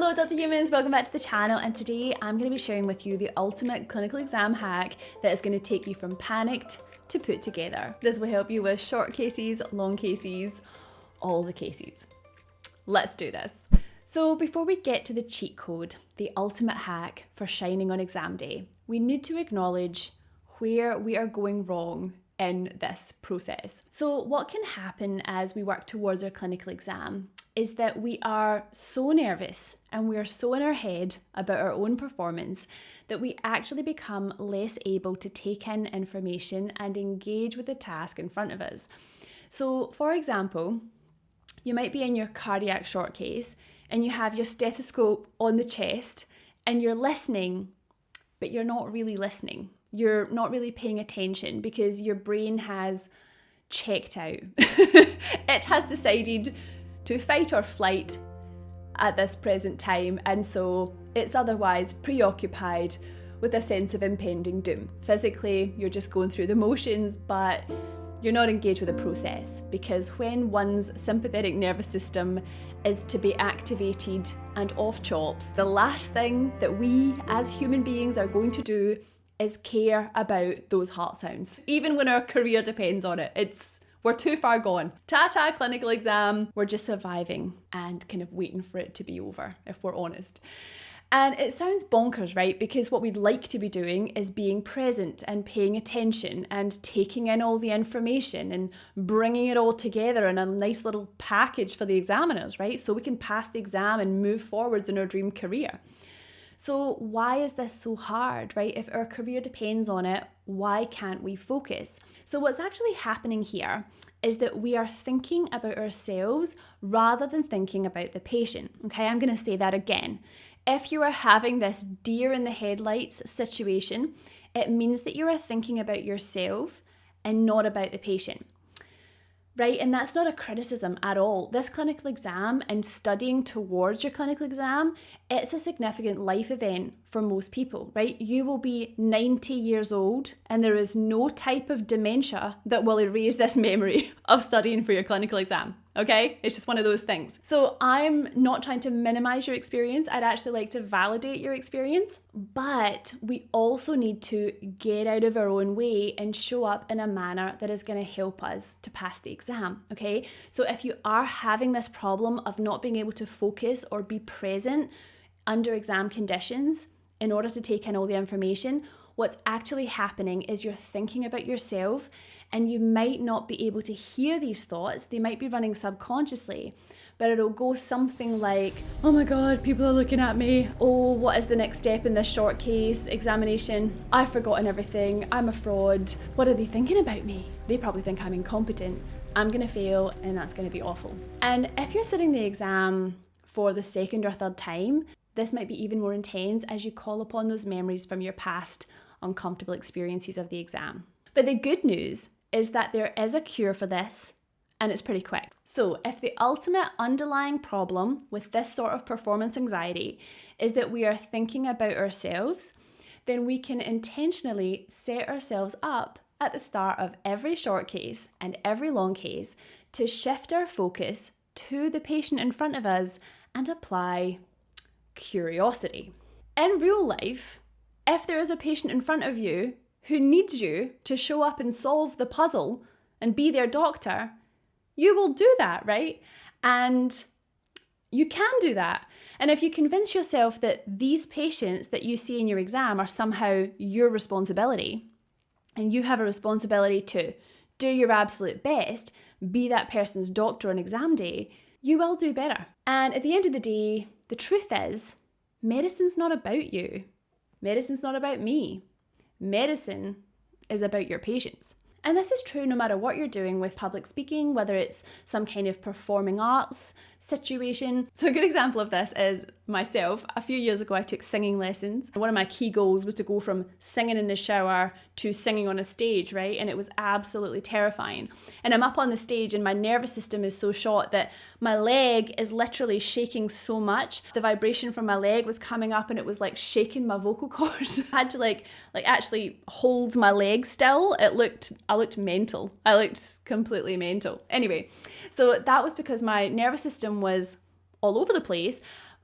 Hello Dr. Humans, welcome back to the channel, and today I'm going to be sharing with you the ultimate clinical exam hack that is going to take you from panicked to put together. This will help you with short cases, long cases, all the cases. Let's do this. So before we get to the cheat code, the ultimate hack for shining on exam day, we need to acknowledge where we are going wrong in this process. So what can happen as we work towards our clinical exam is that we are so nervous and we are so in our head about our own performance that we actually become less able to take in information and engage with the task in front of us. So for example, you might be in your cardiac short case and you have your stethoscope on the chest and you're listening, but you're not really listening. You're not really paying attention because your brain has checked out. It has decided to fight or flight at this present time, and so it's otherwise preoccupied with a sense of impending doom. Physically, you're just going through the motions, but you're not engaged with the process, because when one's sympathetic nervous system is to be activated and off chops, the last thing that we as human beings are going to do is care about those heart sounds. Even when our career depends on it, we're too far gone. Ta-ta clinical exam, we're just surviving and kind of waiting for it to be over, if we're honest. And it sounds bonkers, right? Because what we'd like to be doing is being present and paying attention and taking in all the information and bringing it all together in a nice little package for the examiners, right? So we can pass the exam and move forwards in our dream career. So why is this so hard, right? If our career depends on it, why can't we focus? So what's actually happening here is that we are thinking about ourselves rather than thinking about the patient. Okay, I'm going to say that again. If you are having this deer in the headlights situation, it means that you are thinking about yourself and not about the patient. Right? And that's not a criticism at all. This clinical exam and studying towards your clinical exam, it's a significant life event for most people, right? You will be 90 years old and there is no type of dementia that will erase this memory of studying for your clinical exam. Okay? It's just one of those things. So I'm not trying to minimize your experience. I'd actually like to validate your experience, but we also need to get out of our own way and show up in a manner that is going to help us to pass the exam. Okay? So if you are having this problem of not being able to focus or be present under exam conditions in order to take in all the information, what's actually happening is you're thinking about yourself and you might not be able to hear these thoughts. They might be running subconsciously, but it'll go something like, oh my God, people are looking at me. Oh, what is the next step in this short case examination? I've forgotten everything. I'm a fraud. What are they thinking about me? They probably think I'm incompetent. I'm gonna fail and that's gonna be awful. And if you're sitting the exam for the second or third time, this might be even more intense as you call upon those memories from your past uncomfortable experiences of the exam. But the good news is that there is a cure for this, and it's pretty quick. So if the ultimate underlying problem with this sort of performance anxiety is that we are thinking about ourselves, then we can intentionally set ourselves up at the start of every short case and every long case to shift our focus to the patient in front of us and apply curiosity. In real life, if there is a patient in front of you who needs you to show up and solve the puzzle and be their doctor, you will do that, right? And you can do that. And if you convince yourself that these patients that you see in your exam are somehow your responsibility, and you have a responsibility to do your absolute best, be that person's doctor on exam day, you will do better. And at the end of the day, the truth is, medicine's not about you. Medicine's not about me. Medicine is about your patients. And this is true no matter what you're doing with public speaking, whether it's some kind of performing arts situation. So a good example of this is myself. A few years ago, I took singing lessons. One of my key goals was to go from singing in the shower to singing on a stage, right? And it was absolutely terrifying. And I'm up on the stage and my nervous system is so shot that my leg is literally shaking so much. The vibration from my leg was coming up and it was like shaking my vocal cords. I had to like actually hold my leg still. I looked mental. I looked completely mental. Anyway, so that was because my nervous system was all over the place.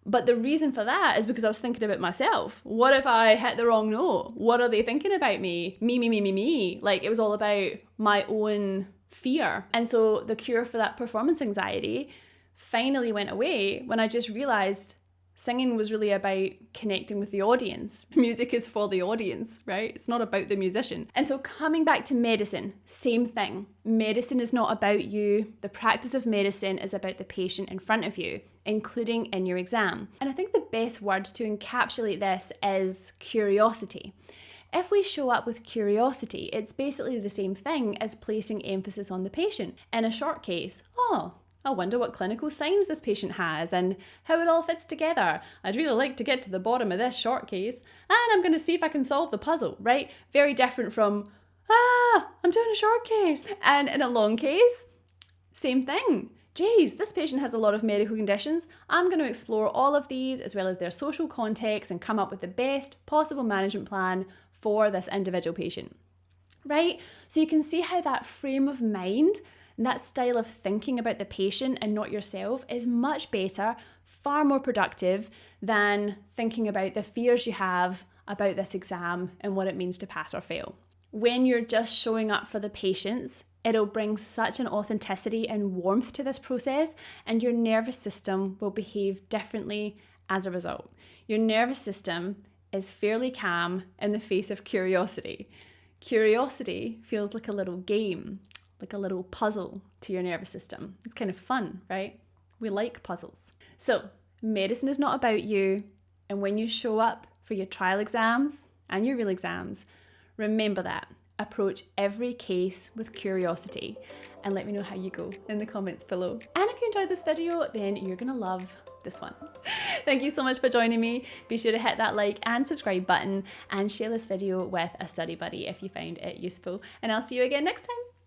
But the reason for that is because I was thinking about myself. What if I hit the wrong note? What are they thinking about me? Me. Like, it was all about my own fear. And so the cure for that performance anxiety finally went away when I just realized singing was really about connecting with the audience. Music is for the audience, right? It's not about the musician. And so coming back to medicine, same thing. Medicine is not about you. The practice of medicine is about the patient in front of you, including in your exam. And I think the best word to encapsulate this is curiosity. If we show up with curiosity, it's basically the same thing as placing emphasis on the patient. In a short case, I wonder what clinical signs this patient has and how it all fits together. I'd really like to get to the bottom of this short case, and I'm going to see if I can solve the puzzle, right? Very different from, I'm doing a short case. And in a long case, same thing. Geez, this patient has a lot of medical conditions. I'm going to explore all of these as well as their social context and come up with the best possible management plan for this individual patient, right? So you can see how that frame of mind, that style of thinking about the patient and not yourself is much better, far more productive than thinking about the fears you have about this exam and what it means to pass or fail. When you're just showing up for the patients, it'll bring such an authenticity and warmth to this process, and your nervous system will behave differently as a result. Your nervous system is fairly calm in the face of curiosity. Curiosity feels like a little game, like a little puzzle to your nervous system. It's kind of fun, right? We like puzzles. So medicine is not about you. And when you show up for your trial exams and your real exams, remember that. Approach every case with curiosity and let me know how you go in the comments below. And if you enjoyed this video, then you're gonna love this one. Thank you so much for joining me. Be sure to hit that like and subscribe button and share this video with a study buddy if you found it useful. And I'll see you again next time.